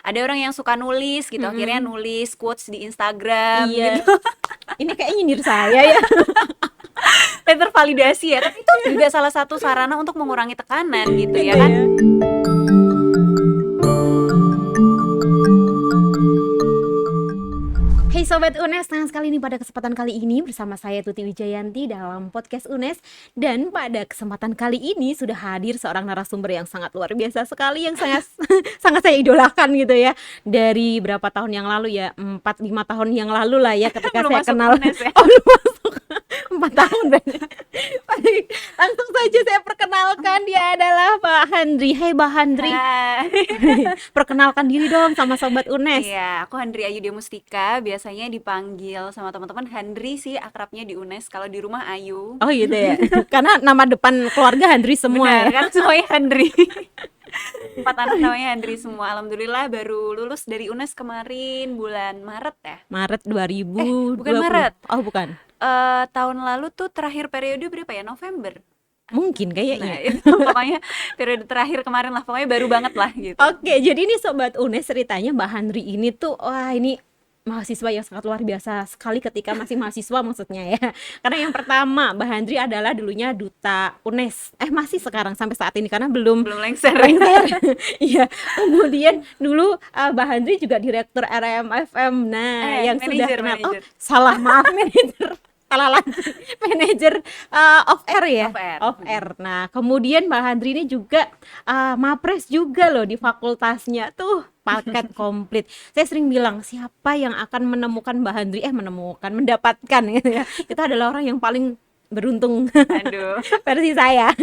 Ada orang yang suka nulis gitu, akhirnya nulis quotes di Instagram Iya. gitu. Ini kayaknya nyindir saya ya. Tervalidasi ya, tapi itu juga salah satu sarana untuk mengurangi tekanan gitu ya kan. Hey Sobat UNES, senang sekali nih pada kesempatan kali ini bersama saya Tuti Wijayanti dalam podcast UNES. Dan pada kesempatan kali ini sudah hadir seorang narasumber yang sangat luar biasa sekali, yang sangat sangat saya idolakan gitu ya. Dari berapa tahun yang lalu ya, 4-5 tahun yang lalu lah ya, ketika Belum saya masuk kenal. UNES ya? Oh, belum masuk. 4 tahun berarti. Baik, langsung saja saya perkenalkan, dia adalah Mbak Handri. Hai Mbak Handri. Hai. Perkenalkan diri dong sama Sobat UNES. Iya, aku Handri Ayudya Mustika, biasanya dipanggil sama teman-teman Handri sih, akrabnya di UNES. Kalau di rumah Ayu. Oh gitu ya. Karena nama depan keluarga Handri semua Benar, ya. kan semuanya Handri. 4 anak namanya Handri semua. Alhamdulillah baru lulus dari UNES kemarin bulan Maret ya. Maret 2020. bukan Maret. Oh bukan. Tahun lalu tuh terakhir periode berapa ya? November. Mungkin Nah, kayaknya. itu pokoknya periode terakhir kemarin lah, pokoknya baru banget lah gitu. Oke, jadi ini Sobat UNES ceritanya Mbak Handri ini tuh, wah ini mahasiswa yang sangat luar biasa sekali ketika masih mahasiswa maksudnya ya. Karena yang pertama Mbak Handri adalah dulunya duta UNES. Masih sekarang sampai saat ini karena belum lengser. Iya. Kemudian dulu Mbak Handri juga direktur RMFM. Nah, yang sudah kenal. Oh, salah, maaf manajer. Salah lagi. Manajer off air ya. Off air. Nah, kemudian Mbak Handri ini juga mapres juga loh di fakultasnya tuh. Paket komplit. Saya sering bilang siapa yang akan menemukan Mbak Handri mendapatkan gitu ya. Itu adalah orang yang paling beruntung. Aduh. Versi saya.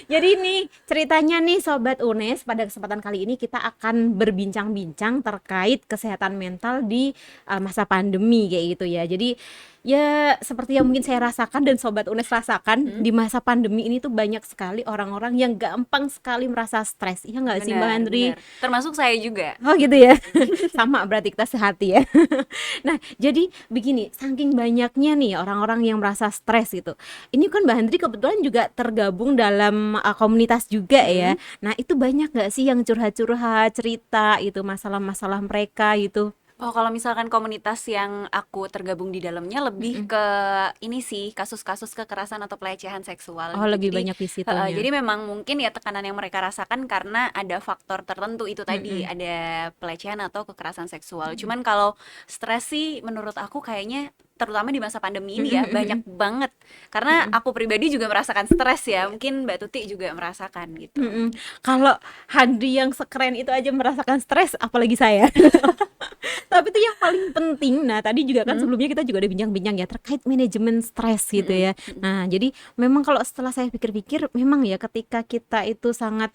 Jadi nih ceritanya nih Sobat UNES, pada kesempatan kali ini kita akan berbincang-bincang terkait kesehatan mental di masa pandemi kayak gitu ya. Jadi ya seperti yang mungkin saya rasakan dan Sobat UNES rasakan, di masa pandemi ini tuh banyak sekali orang-orang yang gampang sekali merasa stres. Iya nggak sih Mbak Handri? Termasuk saya juga. Oh gitu ya. Sama berarti kita sehati ya. Nah jadi begini, saking banyaknya nih orang-orang yang merasa stres gitu. Ini kan Mbak Handri kebetulan juga tergabung dalam komunitas juga ya. Nah itu banyak nggak sih yang curhat-curhat, cerita itu masalah-masalah mereka gitu? Oh, kalau misalkan komunitas yang aku tergabung di dalamnya lebih ke ini sih, kasus-kasus kekerasan atau pelecehan seksual. Oh, lebih banyak di situnya. Jadi memang mungkin ya tekanan yang mereka rasakan karena ada faktor tertentu itu tadi, ada pelecehan atau kekerasan seksual. Cuman kalau stres sih menurut aku kayaknya terutama di masa pandemi ini ya banyak banget. Karena aku pribadi juga merasakan stres ya. Mungkin Mbak Tuti juga merasakan gitu. Kalau Handri yang sekeren itu aja merasakan stres, apalagi saya. Tapi itu yang paling penting. Nah tadi juga kan sebelumnya kita juga udah bincang-bincang ya terkait manajemen stres gitu ya. Nah jadi memang kalau setelah saya pikir-pikir, memang ya ketika kita itu sangat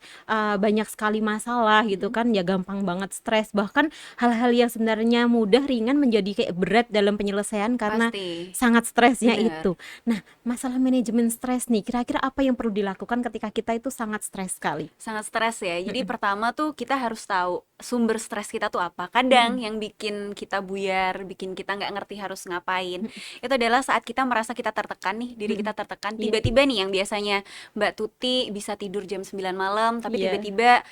banyak sekali masalah gitu kan, ya gampang banget stres. Bahkan hal-hal yang sebenarnya mudah, ringan menjadi kayak berat dalam penyelesaian karena sangat stresnya itu. Nah masalah manajemen stres nih, kira-kira apa yang perlu dilakukan ketika kita itu sangat stres sekali? Sangat stres ya. Jadi pertama tuh kita harus tahu sumber stres kita tuh apa. Kadang yang bikin kita buyar, bikin kita nggak ngerti harus ngapain, itu adalah saat kita merasa kita tertekan nih, diri kita tertekan. Tiba-tiba nih yang biasanya Mbak Tuti bisa tidur jam 9 malam, tapi tiba-tiba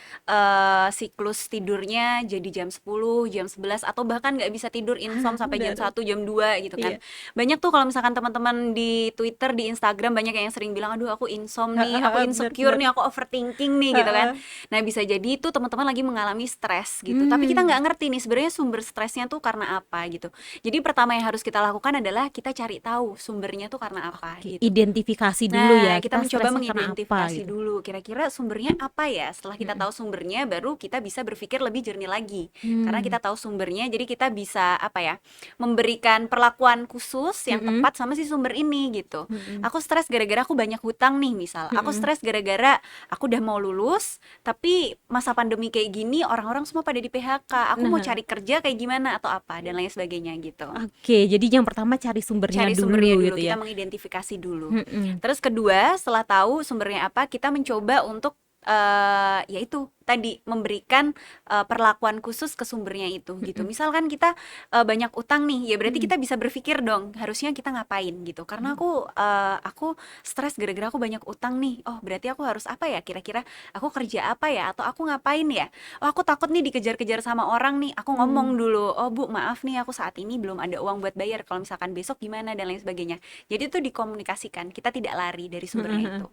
siklus tidurnya jadi jam 10, jam 11, atau bahkan nggak bisa tidur insom sampai jam 1, jam 2 gitu kan. Banyak tuh kalau misalkan teman-teman di Twitter, di Instagram banyak yang sering bilang, aduh aku insom nih, aku insecure nih, aku overthinking nih gitu kan. Nah bisa jadi itu teman-teman lagi mengalami stres gitu, tapi kita nggak ngerti nih sebenarnya sumber stresnya tuh karena apa gitu. Jadi pertama yang harus kita lakukan adalah kita cari tahu sumbernya tuh karena apa gitu. Identifikasi dulu ya. Kita mencoba mengidentifikasi dulu kira-kira sumbernya apa ya. Setelah kita tahu sumbernya, baru kita bisa berpikir lebih jernih lagi. Karena kita tahu sumbernya, jadi kita bisa memberikan perlakuan khusus yang tepat sama si sumber ini gitu. Aku stres gara-gara aku banyak hutang nih misal. Aku stres gara-gara aku udah mau lulus, tapi masa pandemi kayak gini orang-orang semua pada di PHK. Aku mau cari kerja kayak gimana atau apa dan lain sebagainya gitu. Oke, jadi yang pertama cari sumbernya dulu gitu ya. Kita mengidentifikasi dulu. Terus kedua, setelah tahu sumbernya apa, kita mencoba untuk yaitu tadi memberikan perlakuan khusus ke sumbernya itu gitu. Misalkan kita banyak utang nih, ya berarti kita bisa berpikir dong harusnya kita ngapain gitu. Karena aku stres gara-gara aku banyak utang nih. Oh, berarti aku harus apa ya? Kira-kira aku kerja apa ya? Atau aku ngapain ya? Oh, aku takut nih dikejar-kejar sama orang nih. Aku ngomong dulu, "Oh, Bu, maaf nih aku saat ini belum ada uang buat bayar. Kalau misalkan besok gimana?" dan lain sebagainya. Jadi itu dikomunikasikan. Kita tidak lari dari sumbernya itu.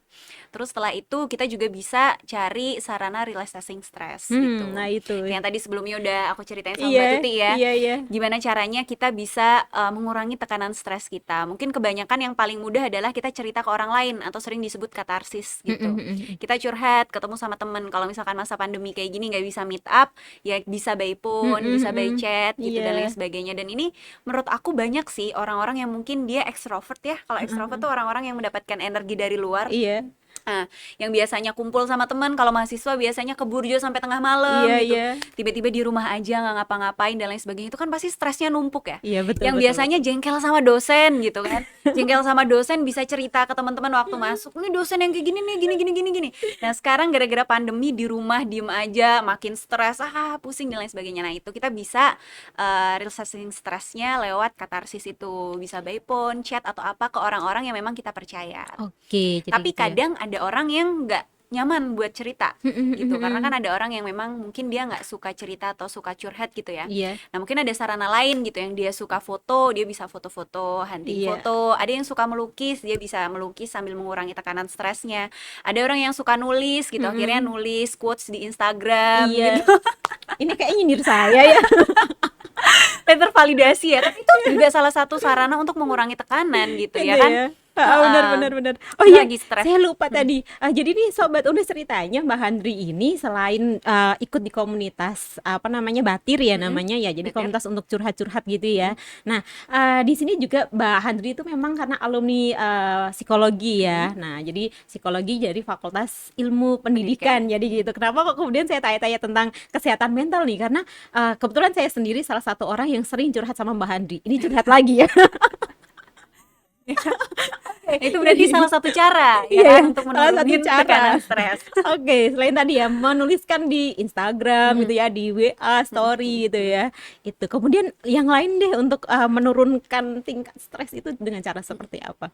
Terus setelah itu kita juga bisa cari sarana relaxing stress gitu. Nah itu. Yang tadi sebelumnya udah aku ceritain sama Mbak Iya, Tuti ya. iya, iya. Gimana caranya kita bisa mengurangi tekanan stres kita. Mungkin kebanyakan yang paling mudah adalah kita cerita ke orang lain atau sering disebut katarsis gitu. Kita curhat, ketemu sama temen. Kalau misalkan masa pandemi kayak gini nggak bisa meet up, ya bisa by phone, bisa by chat gitu dan lain sebagainya. Dan ini menurut aku banyak sih orang-orang yang mungkin dia extrovert ya. Kalau extrovert tuh orang-orang yang mendapatkan energi dari luar. Iya. Nah, yang biasanya kumpul sama teman, kalau mahasiswa biasanya ke burjo sampai tengah malam Iya, gitu. iya. Tiba-tiba di rumah aja nggak ngapa-ngapain dan lain sebagainya. Itu kan pasti stresnya numpuk ya. Iya, betul, Yang betul, biasanya jengkel sama dosen gitu kan. Jengkel sama dosen bisa cerita ke teman-teman waktu masuk, "Ini dosen yang kayak gini nih, gini." Nah, sekarang gara-gara pandemi di rumah diem aja, makin stres, pusing dan lain sebagainya. Nah, itu kita bisa relaxing stresnya lewat katarsis itu. Bisa by phone, chat atau apa ke orang-orang yang memang kita percaya. Oke, jadi Tapi gitu ya. kadang ada orang yang nggak nyaman buat cerita gitu, karena kan ada orang yang memang mungkin dia nggak suka cerita atau suka curhat gitu ya. Iya. Nah, mungkin ada sarana lain gitu, yang dia suka foto, dia bisa foto-foto, hunting Iya. foto. Ada yang suka melukis, dia bisa melukis sambil mengurangi tekanan stresnya. Ada orang yang suka nulis gitu, akhirnya nulis quotes di Instagram Iya. gitu. Ini kayaknya nyindir saya ya. Letter validasi ya, tapi itu juga salah satu sarana untuk mengurangi tekanan gitu ya Gitu kan. ya. Benar. Oh Itu iya, lagi stres. saya lupa tadi. Jadi nih Sobat Unes ceritanya Mbak Handri ini selain ikut di komunitas apa namanya Batir ya namanya ya. Jadi Batir. komunitas untuk curhat-curhat gitu ya. Nah, di sini juga Mbak Handri itu memang karena alumni psikologi ya. Nah, jadi psikologi jadi Fakultas Ilmu Pendidikan. Jadi gitu. Kenapa kok kemudian saya tanya-tanya tentang kesehatan mental nih? Karena kebetulan saya sendiri salah satu orang yang sering curhat sama Mbak Handri. Ini curhat lagi ya. Itu berarti salah satu cara ya Iya, kan, untuk salah satu menurunin cara. tekanan stres. Oke, selain tadi ya menuliskan di Instagram gitu ya, di WA story gitu ya. Itu. Kemudian yang lain deh untuk menurunkan tingkat stres itu dengan cara seperti apa?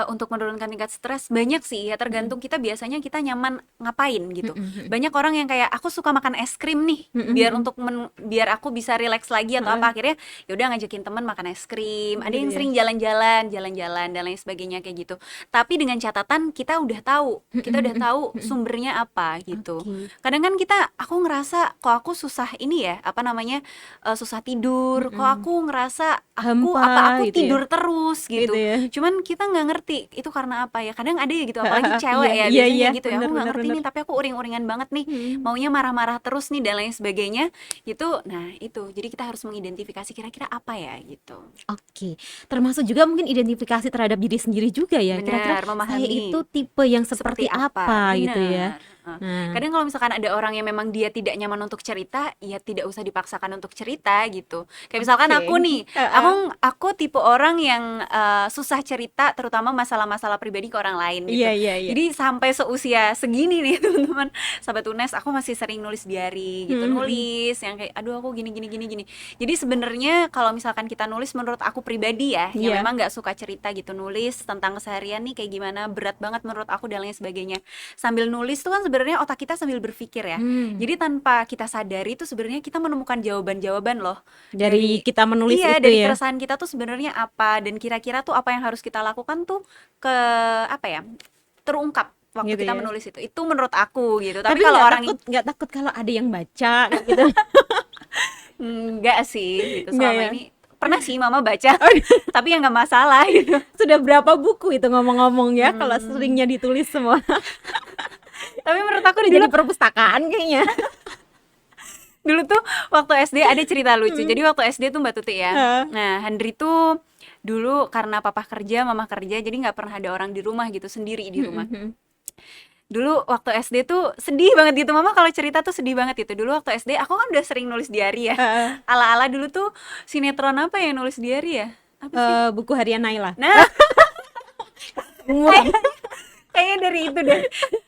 Untuk menurunkan tingkat stres banyak sih ya, tergantung kita biasanya kita nyaman ngapain gitu. Banyak orang yang kayak aku suka makan es krim nih, biar aku bisa relax lagi atau apa, akhirnya ya udah ngajakin teman makan es krim. Ada yang Gitu ya. sering jalan-jalan dan lain sebagainya kayak gitu. Tapi dengan catatan kita udah tahu sumbernya apa gitu. Oke. Kadang kan aku ngerasa kok aku susah ini ya, apa namanya, susah tidur, kok aku ngerasa aku Hampa gitu ya. tidur terus gitu. Gitu ya. Cuman kita nggak ngerti itu karena apa ya. Kadang ada ya gitu, apalagi Iya, cewek ya iya, biasanya iya, gitu ya. Aku bener, nggak bener, ngerti bener. nih, tapi aku uring-uringan banget nih, maunya marah-marah terus nih dan lain sebagainya gitu. Nah itu, jadi kita harus mengidentifikasi kira-kira apa ya gitu. Oke, termasuk juga mungkin identifikasi terhadap diri sendiri juga ya. Kira-kira Benar, memahami saya itu tipe yang seperti apa gitu ya. Benar. Nah, Kadang kalau misalkan ada orang yang memang dia tidak nyaman untuk cerita, ya tidak usah dipaksakan untuk cerita gitu. Kayak misalkan Oke. aku nih, aku tipe orang yang susah cerita, terutama masalah-masalah pribadi ke orang lain gitu. Iya. Jadi sampai seusia segini nih teman-teman, Sahabat Unes, aku masih sering nulis diary gitu, nulis yang kayak aduh aku gini. Jadi sebenarnya kalau misalkan kita nulis, menurut aku pribadi ya, yang Iya. memang nggak suka cerita gitu, nulis tentang keseharian nih kayak gimana, berat banget menurut aku dan lain sebagainya. Sambil nulis tuh kan sebenarnya otak kita sambil berpikir ya. Jadi tanpa kita sadari tuh sebenarnya kita menemukan jawaban-jawaban loh Dari kita menulis iya, itu dari ya. keresahan kita tuh sebenarnya apa, dan kira-kira tuh apa yang harus kita lakukan tuh apa ya, terungkap waktu Gitu kita ya. menulis itu. Itu menurut aku gitu. Tapi Tapi kalau nggak orang nggak takut kalau ada yang baca gitu. enggak sih gitu, Enggak selama ya? ini pernah sih mama baca, tapi ya nggak masalah gitu. Sudah berapa buku itu ngomong-ngomong ya kalau seringnya ditulis semua. Tapi menurut aku Udah jadi perpustakaan kayaknya. dulu tuh waktu SD ada cerita lucu. Jadi waktu SD tuh Mbak Tuti ya. Heeh. Nah, Handri tuh dulu karena papa kerja, mama kerja, jadi nggak pernah ada orang di rumah gitu, sendiri di rumah. Dulu waktu SD tuh sedih banget gitu, mama kalau cerita tuh sedih banget gitu. Dulu waktu SD aku kan udah sering nulis diary ya. Heeh. Ala-ala dulu tuh sinetron apa ya nulis diary ya? Apa sih? Buku harian Naila. Nah, kayaknya dari itu deh.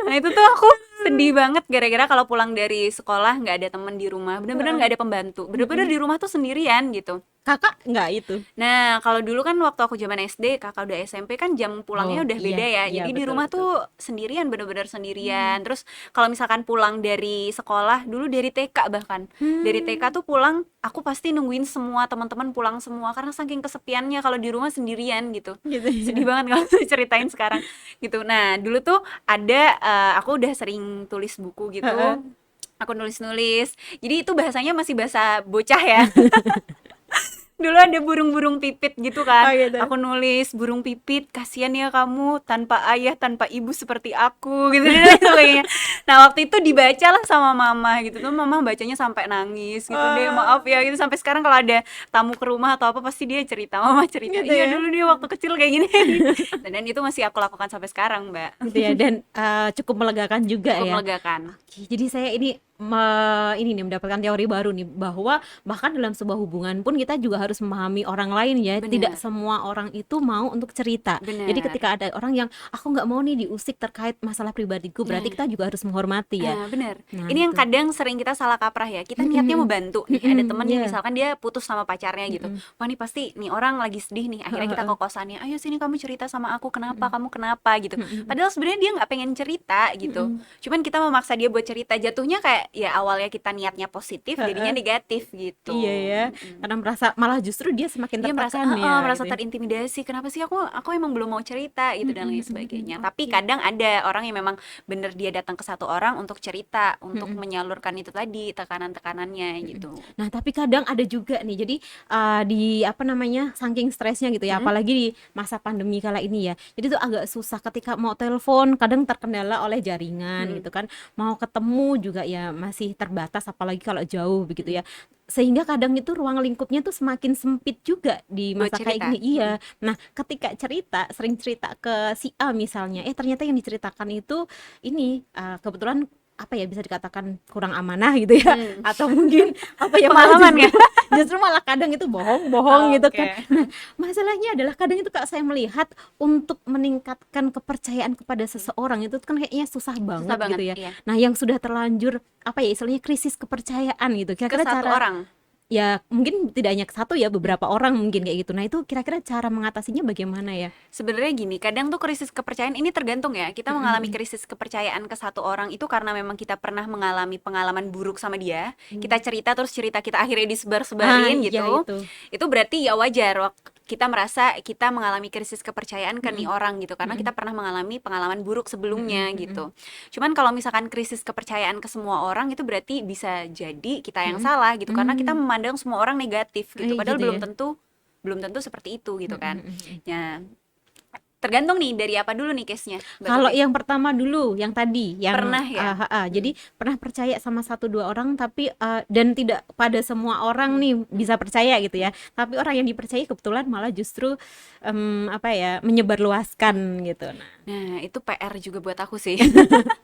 Nah itu tuh aku Sedih banget gara-gara kalau pulang dari sekolah nggak ada temen di rumah, bener-bener nggak ada pembantu, bener-bener di rumah tuh sendirian gitu. Kakak nggak itu? Nah, kalau dulu kan waktu aku zaman SD, kakak udah SMP kan jam pulangnya Oh udah iya, beda ya. iya Jadi di betul rumah betul. tuh sendirian, bener-bener sendirian. Terus kalau misalkan pulang dari sekolah, dulu dari TK bahkan. Dari TK tuh pulang, aku pasti nungguin semua teman-teman pulang semua karena saking kesepiannya kalau di rumah sendirian gitu. Gitu Sedih ya. banget kalau ceritain sekarang gitu. Nah, dulu tuh ada aku udah sering tulis buku Heeh. gitu. Aku nulis-nulis. Jadi itu bahasanya masih bahasa bocah ya. Dulu ada burung-burung pipit gitu Oh kan. gitu. Aku nulis, burung pipit, kasihan ya kamu tanpa ayah, tanpa ibu seperti aku gitu dan sebagainya. Nah, waktu itu dibaca lah sama mama gitu tuh, mama bacanya sampai nangis gitu deh, maaf ya gitu. Sampai sekarang kalau ada tamu ke rumah atau apa pasti dia cerita, mama cerita, Gitu iya ya. dulu dia waktu kecil kayak gini. Dan itu masih aku lakukan sampai sekarang, Mbak. Gitu ya, dan cukup melegakan juga Cukup ya. melegakan. Oke, jadi saya ini nih mendapatkan teori baru nih, bahwa bahkan dalam sebuah hubungan pun kita juga harus memahami orang lain ya. Tidak Bener, semua orang itu mau untuk cerita. Jadi bener. ketika ada orang yang aku nggak mau nih diusik terkait masalah pribadiku, berarti Nah, kita juga harus menghormati ya. bener. Nah Ini yang itu. kadang sering kita salah kaprah ya. Kita Mm, niatnya mm, mau bantu nih. Ada mm, temen nih, ya. misalkan dia putus sama pacarnya gitu. Mm, Wah, nih pasti nih orang lagi sedih nih. Akhirnya kita ke kosannya. Ayo sini kamu cerita sama aku. Kenapa? mm, Kamu kenapa? Gitu. mm, Padahal sebenarnya dia nggak pengen cerita gitu. mm, Cuman kita memaksa dia buat cerita. Jatuhnya kayak ya awalnya kita niatnya positif, jadinya mm. negatif Iya gitu. ya, karena merasa malah justru dia semakin Dia merasa tertekan ya merasa gitu ya. terintimidasi, "Kenapa sih aku emang belum mau cerita," gitu dan lain sebagainya. Tapi Oke. kadang ada orang yang memang bener dia datang ke satu orang untuk cerita, untuk Mm-mm. menyalurkan itu tadi, tekanan-tekanannya Mm-mm. gitu. Nah, tapi kadang ada juga nih, jadi di apa namanya, saking stresnya gitu ya, Mhm, apalagi di masa pandemi kala ini ya. Jadi tuh agak susah ketika mau telepon, kadang terkendala oleh jaringan mhm, gitu kan. Mau ketemu juga ya masih terbatas, apalagi kalau jauh begitu mhm. ya. Sehingga kadang itu ruang lingkupnya tuh semakin sempit juga di Buat masa kayak cerita, gini. mhm. Iya. Nah, ketika cerita, sering cerita ke si A misalnya, ternyata yang diceritakan itu ini kebetulan apa ya, bisa dikatakan kurang amanah gitu ya, Mmm, atau mungkin apa ya, malah pengalaman justru ya? justru malah kadang itu bohong-bohong gitu kan. Oke, Nah, masalahnya adalah kadang itu Kak, saya melihat untuk meningkatkan kepercayaan kepada mhm. seseorang itu kan kayaknya susah Susah banget banget, gitu ya. iya. Nah, yang sudah terlanjur apa ya, istilahnya krisis kepercayaan gitu, Ke kira-kira satu cara, orang. ya mungkin tidak hanya satu ya, Mhm. beberapa orang mungkin kayak gitu. Nah, itu kira-kira cara mengatasinya bagaimana ya? Sebenarnya gini, kadang tuh krisis kepercayaan ini tergantung ya. Kita Mhm, mengalami mhm. krisis kepercayaan ke satu orang itu karena memang kita pernah mengalami pengalaman buruk sama dia. Kita Mmm. cerita terus cerita kita akhirnya Ah, disebar-sebarin iya gitu. itu. Itu berarti ya wajar kita merasa kita mengalami krisis kepercayaan ke nih Mhm, orang gitu karena mhm, kita pernah mengalami pengalaman buruk sebelumnya mhm, mhm, gitu. Cuman kalau misalkan krisis kepercayaan ke semua orang itu berarti bisa jadi kita yang mhm. salah gitu karena kita Mmm, memandang semua orang negatif gitu. Padahal gitu ya? belum tentu seperti itu gitu Mhm, kan. mhm, mhm. Ya, tergantung nih dari apa dulu nih case-nya, Mbak Kalau Tuti? yang pertama dulu, yang tadi, yang Pernah ya? heeh, jadi Mhm, pernah percaya sama satu 2 orang, tapi dan tidak pada semua orang mhm, nih mhm, bisa percaya gitu ya. mhm. Tapi orang yang dipercayai kebetulan malah justru, apa ya, menyebarluaskan gitu. Nah, Nah, itu PR juga buat aku sih.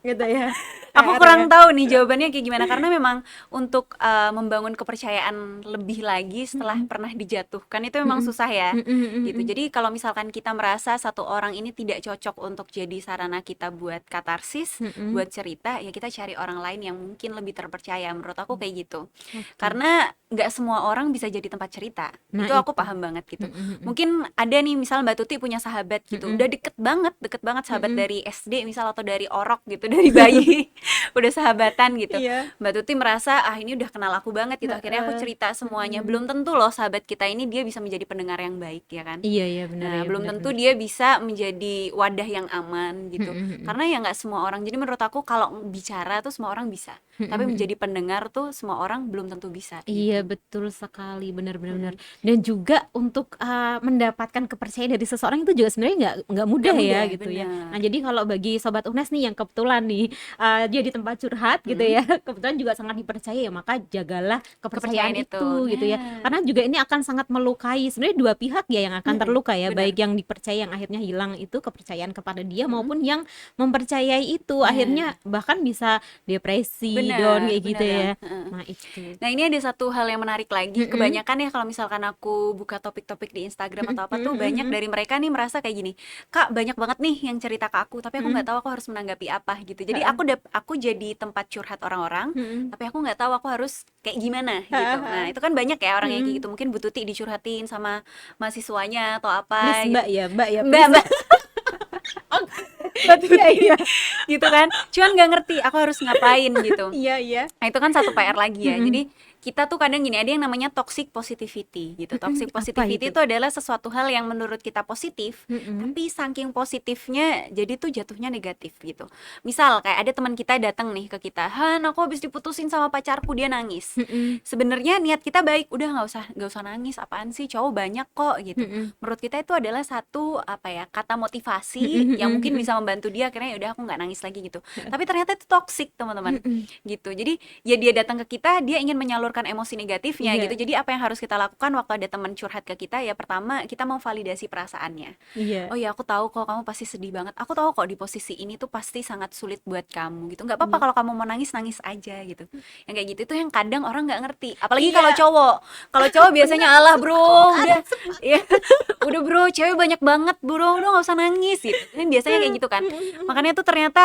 gitu ya, Aku PR ya. kurang tahu nih jawabannya kayak gimana karena memang untuk membangun kepercayaan lebih lagi setelah Mhm, pernah dijatuhkan itu memang mhm, susah ya mhm, mhm, gitu. mhm, Jadi kalau misalkan kita merasa satu orang ini tidak cocok untuk jadi sarana kita buat katarsis, mhm, buat cerita, ya kita cari orang lain yang mungkin lebih terpercaya. Menurut aku kayak gitu. oke. Karena nggak semua orang bisa jadi tempat cerita. Nah Itu aku itu. paham banget gitu. Mhm, mhm, Mungkin ada nih misal Mbak Tuti punya sahabat gitu, mhm, udah deket banget sahabat mhm. dari SD misal atau dari orok gitu, dari bayi. Udah sahabatan gitu. Iya, Mbak Tuti merasa, "Ah, ini udah kenal aku banget," gitu. Akhirnya aku heeh, cerita semuanya. mhm. Belum tentu loh sahabat kita ini dia bisa menjadi pendengar yang baik, ya kan? Iya iya, benar Nah, ya, belum benar tentu benar. dia bisa menjadi wadah yang aman Mhm, gitu. mhm, Karena ya nggak semua orang. Jadi menurut aku kalau bicara tuh semua orang bisa. mhm, Tapi mhm. menjadi pendengar tuh semua orang belum tentu bisa Iya gitu. betul sekali, benar benar benar. Mm-mm. Dan juga untuk, mendapatkan kepercayaan dari seseorang itu juga sebenarnya nggak mudah Nggak ya mudah, gitu ya. bener. Nah jadi kalau bagi sobat UNES nih yang kebetulan nih, dia di tempat curhat gitu Mm-mm. ya, kebetulan juga sangat dipercaya ya, maka jagalah kepercayaan Kepercayaan itu. itu gitu ya. Nah, Karena juga ini akan sangat melukai, sebenarnya dua pihak ya yang akan mm-mm, terluka ya, bener. baik yang dipercaya yang akhirnya hilang itu kepercayaan kepada dia, Mm-mm. maupun yang mempercayai itu Nah, akhirnya bahkan bisa depresi, down benar, kayak gitu benar ya. banget. Heeh. Nah itu. Nah, ini ada satu hal yang menarik lagi, kebanyakan ya kalau misalkan aku buka topik-topik di Instagram atau apa tuh banyak dari mereka nih merasa kayak gini, Kak banyak banget nih yang cerita ke aku, tapi aku nggak tahu aku harus menanggapi apa gitu. Jadi aku jadi tempat curhat orang-orang, tapi aku nggak tahu aku harus kayak gimana gitu. Nah itu kan banyak ya orang yang kayak gitu. Mungkin Bu Tuti dicurhatin sama mahasiswanya atau Please apa, Mbak ya, Mbak ya, Mbak please. Mbak Mbak Iya, Tuti iya. gitu kan. Cuman nggak ngerti aku harus ngapain gitu. Iya, iya. Nah, itu kan satu PR lagi ya. Jadi kita tuh kadang gini, ada yang namanya toxic positivity gitu. Toxic Apa positivity itu? itu adalah sesuatu hal yang menurut kita positif, Mm-mm. tapi saking positifnya jadi tuh jatuhnya negatif gitu. Misal kayak ada teman kita datang nih ke kita, Han, aku habis diputusin sama pacarku, dia nangis. Sebenarnya niat kita baik, udah nggak usah nangis, apaan sih, cowok banyak kok gitu. Menurut kita itu adalah satu apa ya, kata motivasi yang mungkin bisa membantu dia akhirnya udah aku nggak nangis lagi gitu. Tapi ternyata itu toxic teman-teman gitu. Jadi ya dia datang ke kita, dia ingin menyalurkan emosi negatifnya Iya. gitu. Jadi apa yang harus kita lakukan waktu ada teman curhat ke kita, ya pertama kita mau validasi perasaannya. Iya. Oh ya, aku tahu kok kamu pasti sedih banget. Aku tahu kok di posisi ini tuh pasti sangat sulit buat kamu gitu. Nggak apa-apa kalau kamu mau nangis, nangis aja gitu. Yang kayak gitu itu yang kadang orang nggak ngerti. Apalagi kalau cowok. Kalau cowok biasanya alah bro, udah ya, udah bro, cewek banyak banget bro, udah nggak usah nangis gitu. Ini biasanya kayak gitu kan. Makanya tuh ternyata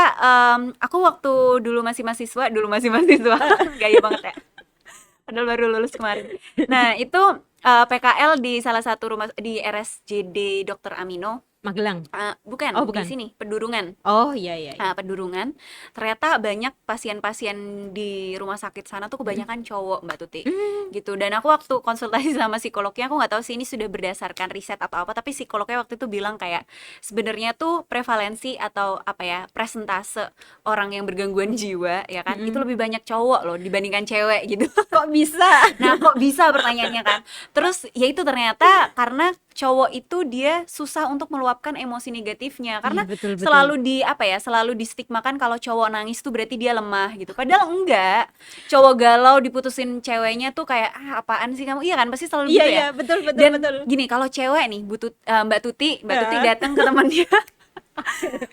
aku waktu dulu masih mahasiswa, gaya banget ya. Padahal baru lulus kemarin. Nah, itu PKL di salah satu rumah di RSJD Dr. Amino. Magelang. Bukan, Oh, di bukan. sini, Pedurungan. Oh, iya, iya, iya. Pedurungan. Ternyata banyak pasien-pasien di rumah sakit sana tuh kebanyakan cowok, Mbak Tuti. Gitu. Dan aku waktu konsultasi sama psikolognya, aku nggak tahu sih ini sudah berdasarkan riset atau apa, tapi psikolognya waktu itu bilang kayak sebenarnya tuh prevalensi atau apa ya, presentase orang yang bergangguan jiwa ya kan, itu lebih banyak cowok loh dibandingkan cewek gitu. Kok bisa? Nah, kok bisa pertanyaannya kan? Terus ya itu ternyata karena cowok itu dia susah untuk meluapkan emosi negatifnya karena Iya, betul, betul. selalu selalu distigmakan kalau cowok nangis tuh berarti dia lemah gitu. Padahal enggak. Cowok galau diputusin ceweknya tuh kayak apaan sih kamu? Iya kan pasti selalu Iya, gitu iya, ya. betul, betul, Dan betul. gini, kalau cewek nih Mbak Tuti datang ke temannya.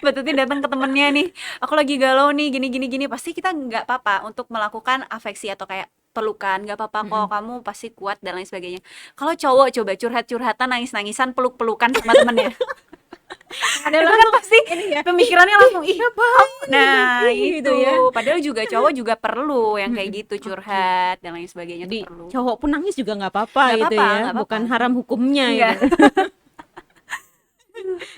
Mbak Tuti datang ke temennya nih, aku lagi galau nih gini, pasti kita nggak apa-apa untuk melakukan afeksi atau kayak pelukan, nggak apa-apa kok, kamu pasti kuat dan lain sebagainya. Kalau cowok coba curhat-curhatan, nangis-nangisan, peluk-pelukan sama temennya, Ada itu kan pasti ini ya. pemikirannya langsung ih nah Gitu itu ya. padahal juga cowok juga perlu yang kayak gitu, curhat dan lain sebagainya tuh Jadi perlu. cowok pun nangis juga nggak apa-apa Nggak gitu apa-apa, ya, nggak bukan apa-apa. haram hukumnya Enggak. gitu.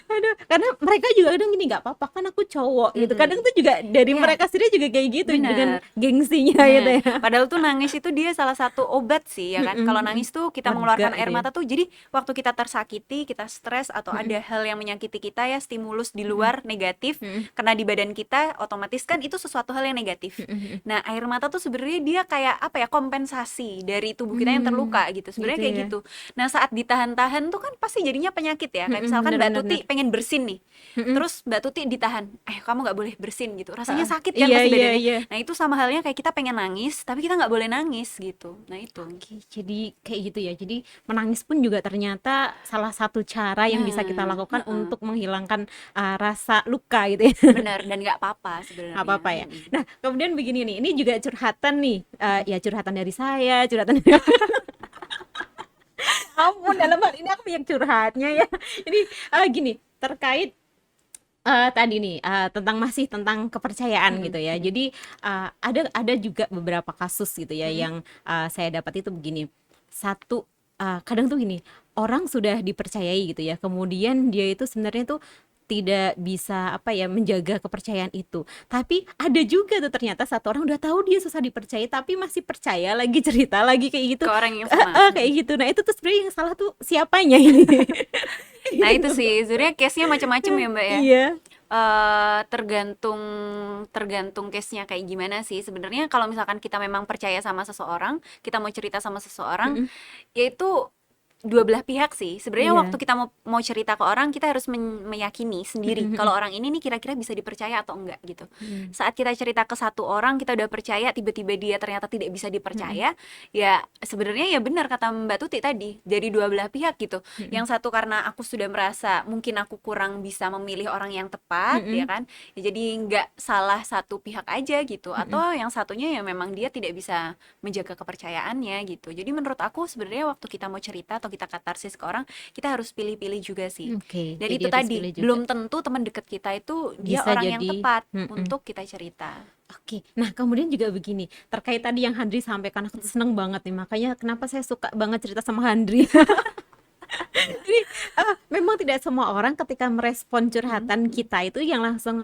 Aduh, karena mereka juga kadang gini, nggak apa-apa kan aku cowok gitu. Kadang tuh juga dari Iya. mereka sendiri juga kayak gitu dengan Bener. gengsinya gitu ya. Padahal tuh nangis itu dia salah satu obat sih ya kan. Kalau nangis tuh kita Lega mengeluarkan air gitu ya. mata tuh, jadi waktu kita tersakiti, kita stres atau ada hal yang menyakiti kita ya, stimulus di luar negatif kena di badan kita, otomatis kan itu sesuatu hal yang negatif. Nah, air mata tuh sebenarnya dia kayak apa ya, kompensasi dari tubuh kita yang terluka gitu. Sebenarnya Gitu kayak ya. gitu. Nah, saat ditahan-tahan tuh kan pasti jadinya penyakit ya. Kayak misalkan bener, Mbak bener, Tuti bener. pengen bersin nih. Terus Mbak Tuti ditahan, kamu nggak boleh bersin gitu. Rasanya sakit kan Iya, pasti iya, badannya. iya. Nah, itu sama halnya kayak kita pengen nangis, tapi kita nggak boleh nangis gitu. Nah, itu. Oke, jadi kayak gitu ya. Jadi menangis pun juga ternyata salah satu cara yang bisa kita lakukan untuk menghilangkan rasa luka gitu ya. Bener, dan nggak apa-apa sebenarnya. Nggak apa-apa ya. Nah, kemudian begini nih, ini juga curhatan nih. Ya curhatan dari saya, curhatan dari ampun, dalam hal ini aku yang curhatnya ya. Ini gini, terkait tadi nih masih tentang kepercayaan gitu ya. Jadi ada juga beberapa kasus gitu ya yang saya dapat itu begini. Satu, kadang tuh gini, orang sudah dipercayai gitu ya, kemudian dia itu sebenarnya tuh tidak bisa apa ya menjaga kepercayaan itu. Tapi ada juga tuh ternyata satu orang udah tahu dia susah dipercaya tapi masih percaya lagi, cerita lagi kayak gitu. Ke orang yang sama. Kayak gitu. Nah, itu tuh sebenarnya yang salah tuh siapanya ini? Nah, itu sih sebenarnya case-nya macam-macam ya, Mbak ya. Iya. Tergantung case-nya kayak gimana sih. Sebenarnya kalau misalkan kita memang percaya sama seseorang, kita mau cerita sama seseorang, yaitu dua belah pihak sih. Sebenarnya Iya. waktu kita mau cerita ke orang, kita harus meyakini sendiri kalau orang ini nih kira-kira bisa dipercaya atau enggak gitu. Saat kita cerita ke satu orang, kita udah percaya, tiba-tiba dia ternyata tidak bisa dipercaya, ya sebenarnya ya benar kata Mbak Tuti tadi, dari dua belah pihak gitu. Yang satu karena aku sudah merasa mungkin aku kurang bisa memilih orang yang tepat, ya kan? Ya jadi nggak salah satu pihak aja gitu. Atau yang satunya ya memang dia tidak bisa menjaga kepercayaannya gitu. Jadi menurut aku sebenarnya waktu kita mau cerita atau kita katarsis ke orang, kita harus pilih-pilih juga sih. Oke, Dan jadi itu harus tadi, pilih juga. belum tentu teman dekat kita itu dia Bisa orang yang jadi tepat untuk kita cerita. Oke, nah kemudian juga begini, terkait tadi yang Handri sampaikan, aku tuh seneng banget nih, makanya kenapa saya suka banget cerita sama Handri. Jadi memang tidak semua orang ketika merespon curhatan kita itu yang langsung,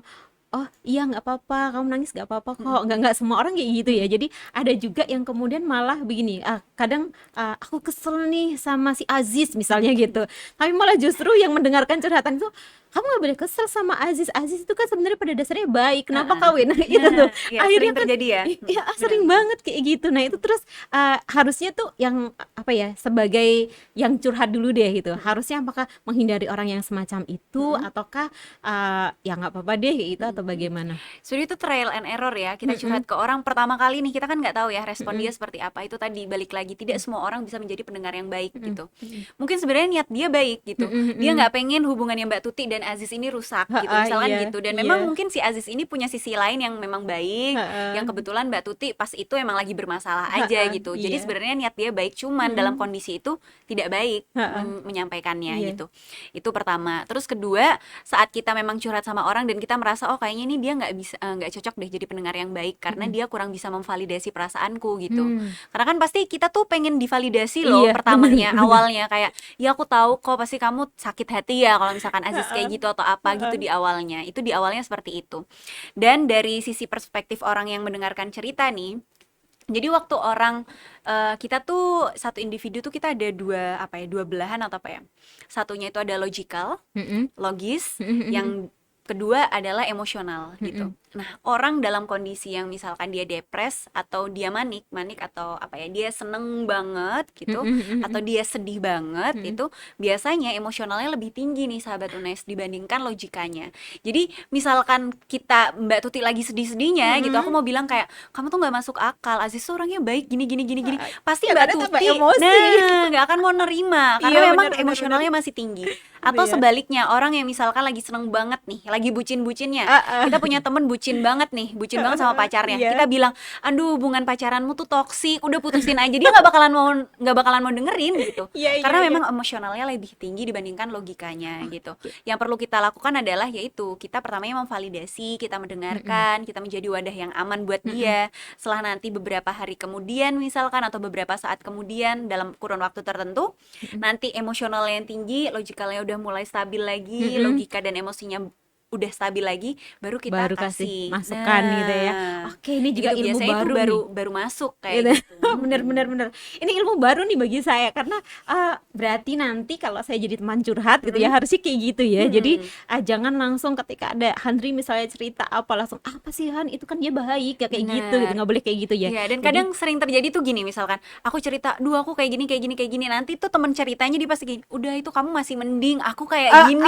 oh iya nggak apa-apa, kamu nangis nggak apa-apa kok, nggak semua orang kayak gitu ya. Jadi ada juga yang kemudian malah begini, kadang aku kesel nih sama si Aziz misalnya gitu, tapi malah justru yang mendengarkan curhatan itu, kamu nggak boleh kesel sama Aziz, Aziz itu kan sebenarnya pada dasarnya baik, kenapa kawin? Nah itu tuh Ya, akhirnya sering kan terjadi ya. iya sering banget kayak gitu. Nah itu terus harusnya tuh yang apa ya, sebagai yang curhat dulu deh gitu, harusnya apakah menghindari orang yang semacam itu ataukah ya nggak apa-apa deh kayak gitu, atau bagaimana? Sebenarnya itu trial and error ya. Kita curhat ke orang pertama kali nih, kita kan nggak tahu ya respon dia seperti apa. Itu tadi balik lagi, tidak semua orang bisa menjadi pendengar yang baik gitu. Mungkin sebenarnya niat dia baik gitu. Dia nggak pengen hubungannya Mbak Tuti dan Aziz ini rusak gitu, misalkan Iya gitu. Dan iya. memang mungkin si Aziz ini punya sisi lain yang memang baik, yang kebetulan Mbak Tuti pas itu emang lagi bermasalah aja gitu. Jadi Iya. sebenarnya niat dia baik, cuman dalam kondisi itu tidak baik menyampaikannya Iya. gitu. Itu pertama. Terus kedua, saat kita memang curhat sama orang dan kita merasa oh kayaknya ini dia nggak bisa nggak cocok deh jadi pendengar yang baik karena dia kurang bisa memvalidasi perasaanku gitu. Karena kan pasti kita tuh pengen divalidasi loh Iya, pertamanya, bener. awalnya kayak ya aku tahu kok pasti kamu sakit hati ya kalau misalkan Aziz kayak gitu atau apa gitu di awalnya. Itu di awalnya seperti itu. Dan dari sisi perspektif orang yang mendengarkan cerita nih, jadi waktu orang kita tuh satu individu tuh kita ada dua belahan atau apa ya? Satunya itu ada logical, logis, yang kedua adalah emosional gitu. Nah, orang dalam kondisi yang misalkan dia depres atau dia manik atau apa ya, dia seneng banget gitu atau dia sedih banget itu biasanya emosionalnya lebih tinggi nih sahabat UNES dibandingkan logikanya. Jadi misalkan kita Mbak Tuti lagi sedih-sedihnya gitu, aku mau bilang kayak kamu tuh nggak masuk akal, Aziz tuh orangnya baik gini, pasti Ya, Mbak kadang tambah Tuti emosi. nggak akan mau nerima karena Iya, memang benar, emosionalnya masih tinggi. Atau Iya. sebaliknya, orang yang misalkan lagi seneng banget nih, lagi bucin-bucinnya. Kita punya temen bucin banget nih, bucin banget sama pacarnya. Iya. Kita bilang, aduh hubungan pacaranmu tuh toksik, udah putusin aja. Dia nggak bakalan mau dengerin gitu. Iya, iya, Karena iya. memang emosionalnya lebih tinggi dibandingkan logikanya gitu. Yang perlu kita lakukan adalah yaitu kita pertamanya memvalidasi, kita mendengarkan, kita menjadi wadah yang aman buat dia. Setelah nanti beberapa hari kemudian misalkan atau beberapa saat kemudian dalam kurun waktu tertentu, nanti emosionalnya yang tinggi, logikalnya udah mulai stabil lagi, logika dan emosinya udah stabil lagi, baru kita Baru kasih masukan gitu ya. Oke, ini juga gitu, ilmu biasanya itu baru baru masuk nih. kayak gitu. Bener. Ini ilmu baru nih bagi saya karena berarti nanti kalau saya jadi teman curhat gitu ya harusnya kayak gitu ya. Jadi jangan langsung ketika ada Handri misalnya cerita apa langsung apa sih Han, itu kan dia baik ya kayak gitu gitu, Bener. nggak boleh kayak gitu ya. Iya, dan Jadi kadang sering terjadi tuh gini, misalkan aku cerita, duh aku kayak gini, nanti tuh temen ceritanya dia pasti gini, udah itu kamu masih mending, aku kayak gini.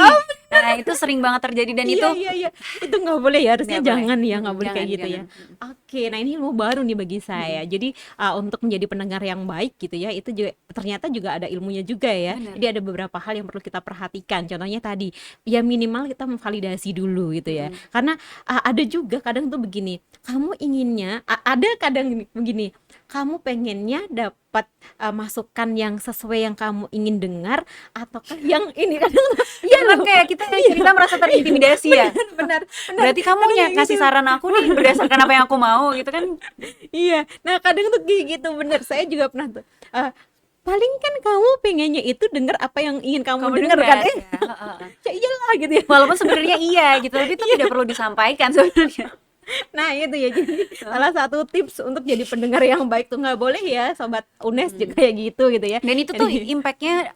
Nah itu sering banget terjadi dan itu iya itu nggak boleh ya, harusnya nggak boleh. jangan ya, nggak boleh kayak Jangan, gitu ya. jangan. Oke, nah ini ilmu baru nih bagi saya. Jadi untuk menjadi pendengar yang baik gitu ya, itu juga ternyata juga ada ilmunya juga ya. Benar. Jadi ada beberapa hal yang perlu kita perhatikan. Contohnya tadi, ya minimal kita memvalidasi dulu gitu ya. Karena ada juga kadang tuh begini, kamu inginnya ada kadang begini, kamu pengennya dapat masukan yang sesuai yang kamu ingin dengar ataukah yang ini kadang Iya kan kayak kita yang cerita merasa terintimidasi ya. benar Berarti kamu ngasih saran aku nih berdasarkan apa yang aku mau gitu kan. Iya, nah kadang tuh kayak gitu, bener. Saya juga pernah tuh. Paling kan kamu pengennya itu dengar apa yang ingin kamu dengar kan? ya. Heeh. Ya iyalah gitu ya. Walaupun sebenarnya iya gitu, tapi itu tidak perlu disampaikan sebenarnya. Nah itu ya, jadi salah satu tips untuk jadi pendengar yang baik tuh nggak boleh ya, sobat UNES juga kayak gitu ya. Dan itu tuh impactnya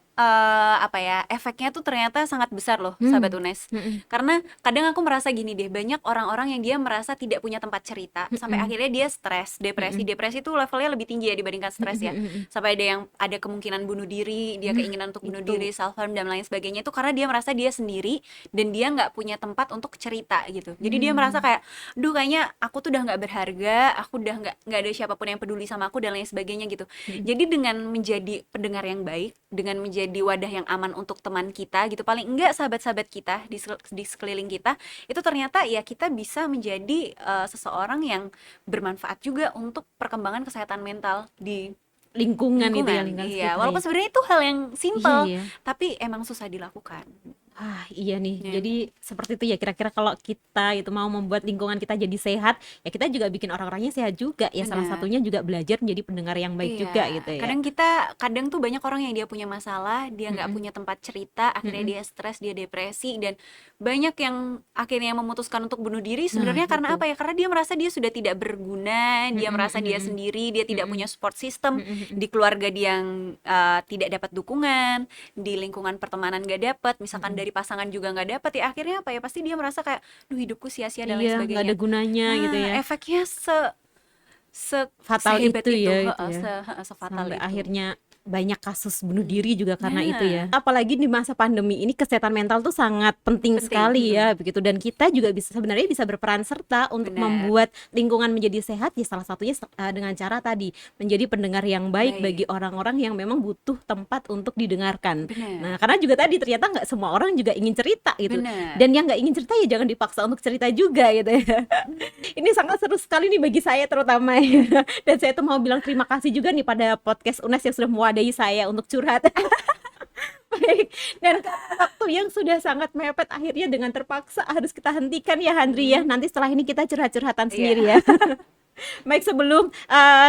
apa ya, efeknya tuh ternyata sangat besar loh, Hmm. sahabat UNES. Karena kadang aku merasa gini deh, banyak orang-orang yang dia merasa tidak punya tempat cerita, sampai akhirnya dia stres, depresi. Depresi tuh levelnya lebih tinggi ya dibandingkan stres ya. Sampai ada kemungkinan bunuh diri, dia keinginan untuk bunuh Itu. diri, self harm dan lain sebagainya, itu karena dia merasa dia sendiri dan dia nggak punya tempat untuk cerita gitu. Jadi dia merasa kayak, duh kayaknya aku tuh udah nggak berharga, aku udah nggak ada siapapun yang peduli sama aku dan lain sebagainya gitu. Jadi dengan menjadi pendengar yang baik, dengan menjadi wadah yang aman untuk teman kita gitu, paling enggak sahabat-sahabat kita di sekeliling kita, itu ternyata ya kita bisa menjadi seseorang yang bermanfaat juga untuk perkembangan kesehatan mental di Lingkungan gitu ya, lingkungan. lingkungan Iya, sekitar walaupun ya. sebenarnya itu hal yang Iya simple, ya. tapi emang susah dilakukan. Ah, iya nih. Ya, Jadi seperti itu ya, kira-kira kalau kita itu mau membuat lingkungan kita jadi sehat, ya kita juga bikin orang-orangnya sehat juga. Ya salah benar. satunya juga belajar menjadi pendengar yang baik juga Iya, gitu ya. kadang tuh banyak orang yang dia punya masalah, dia nggak Mm-mm. punya tempat cerita, akhirnya Mm-mm. dia stres, dia depresi, dan banyak yang akhirnya memutuskan untuk bunuh diri Nah, sebenarnya karena itu. apa ya? Karena dia merasa dia sudah tidak berguna, dia Mm-mm, merasa dia mm-mm, sendiri, dia tidak mm-mm, punya support system mm-mm, di keluarga dia yang tidak dapat dukungan, di lingkungan pertemanan nggak dapat, misalkan mm-mm. dari pasangan juga nggak dapat, ya akhirnya apa ya? Pasti dia merasa kayak, duh hidupku sia-sia dan lain Iya, nggak ada sebagainya. gunanya gitu Nah, ya. efeknya Fatal sehebat itu itu, ya, itu heeh, ya. sefatal Sampai itu. akhirnya banyak kasus bunuh diri juga karena itu ya. Nah, Apalagi di masa pandemi ini kesehatan mental tuh sangat penting penting. sekali ya begitu, dan kita juga bisa sebenarnya bisa berperan serta untuk Benar. membuat lingkungan menjadi sehat ya, salah satunya dengan cara tadi menjadi pendengar yang baik bagi Baik. orang-orang yang memang butuh tempat untuk didengarkan. Benar. Nah, karena juga tadi ternyata nggak semua orang juga ingin cerita gitu. Benar. Dan yang nggak ingin cerita ya jangan dipaksa untuk cerita juga gitu ya. Ini sangat seru sekali nih bagi saya terutama ya. Dan saya tuh mau bilang terima kasih juga nih pada podcast UNES yang sudah mewadahi saya untuk curhat. Baik. Dan karena waktu yang sudah sangat mepet, akhirnya dengan terpaksa harus kita hentikan ya Handri ya. Nanti setelah ini kita curhat-curhatan sendiri Iya. ya. Baik, sebelum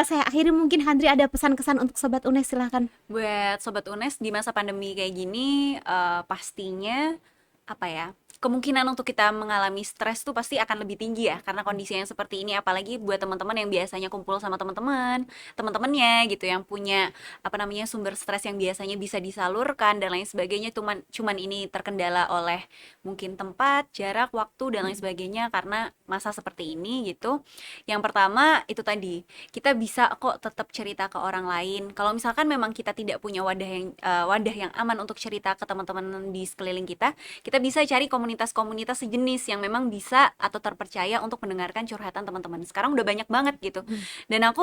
saya akhiri, mungkin Handri ada pesan-kesan untuk Sobat UNES, silahkan. Buat sobat UNES di masa pandemi kayak gini, pastinya apa ya? Kemungkinan untuk kita mengalami stres tuh pasti akan lebih tinggi ya, karena kondisi yang seperti ini, apalagi buat teman-teman yang biasanya kumpul sama teman-temannya gitu, yang punya apa namanya sumber stres yang biasanya bisa disalurkan dan lain sebagainya, cuman ini terkendala oleh mungkin tempat, jarak, waktu dan lain sebagainya karena masa seperti ini gitu. Yang pertama itu tadi, kita bisa kok tetap cerita ke orang lain. Kalau misalkan memang kita tidak punya wadah yang aman untuk cerita ke teman-teman di sekeliling kita bisa cari komunitas-komunitas sejenis yang memang bisa atau terpercaya untuk mendengarkan curhatan teman-teman. Sekarang udah banyak banget gitu. Dan aku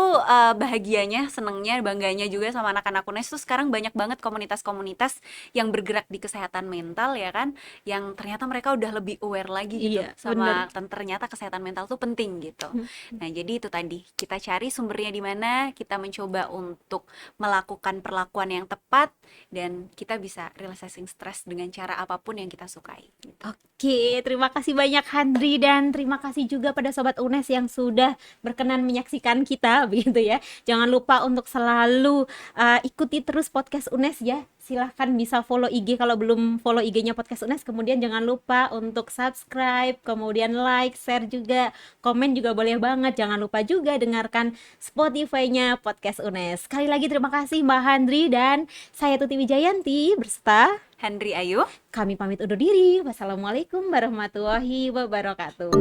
bahagianya, senengnya, bangganya juga sama anak-anak UNES tuh sekarang banyak banget komunitas-komunitas yang bergerak di kesehatan mental ya kan, yang ternyata mereka udah lebih aware lagi gitu Iya, bener. sama ternyata kesehatan mental tuh penting gitu. Nah, jadi itu tadi, kita cari sumbernya di mana, kita mencoba untuk melakukan perlakuan yang tepat, dan kita bisa relaxing stres dengan cara apapun yang kita sukai gitu. Oke, terima kasih banyak Handri, dan terima kasih juga pada Sobat UNES yang sudah berkenan menyaksikan kita begitu ya. Jangan lupa untuk selalu ikuti terus podcast UNES ya. Silahkan bisa follow IG kalau belum follow IG-nya podcast UNES. Kemudian jangan lupa untuk subscribe, kemudian like, share juga, komen juga boleh banget. Jangan lupa juga dengarkan Spotify-nya podcast UNES. Sekali lagi terima kasih Mbak Handri, dan saya Tuti Wijayanti berserta Handri Ayu. kami pamit undur diri. Wassalamualaikum warahmatullahi wabarakatuh.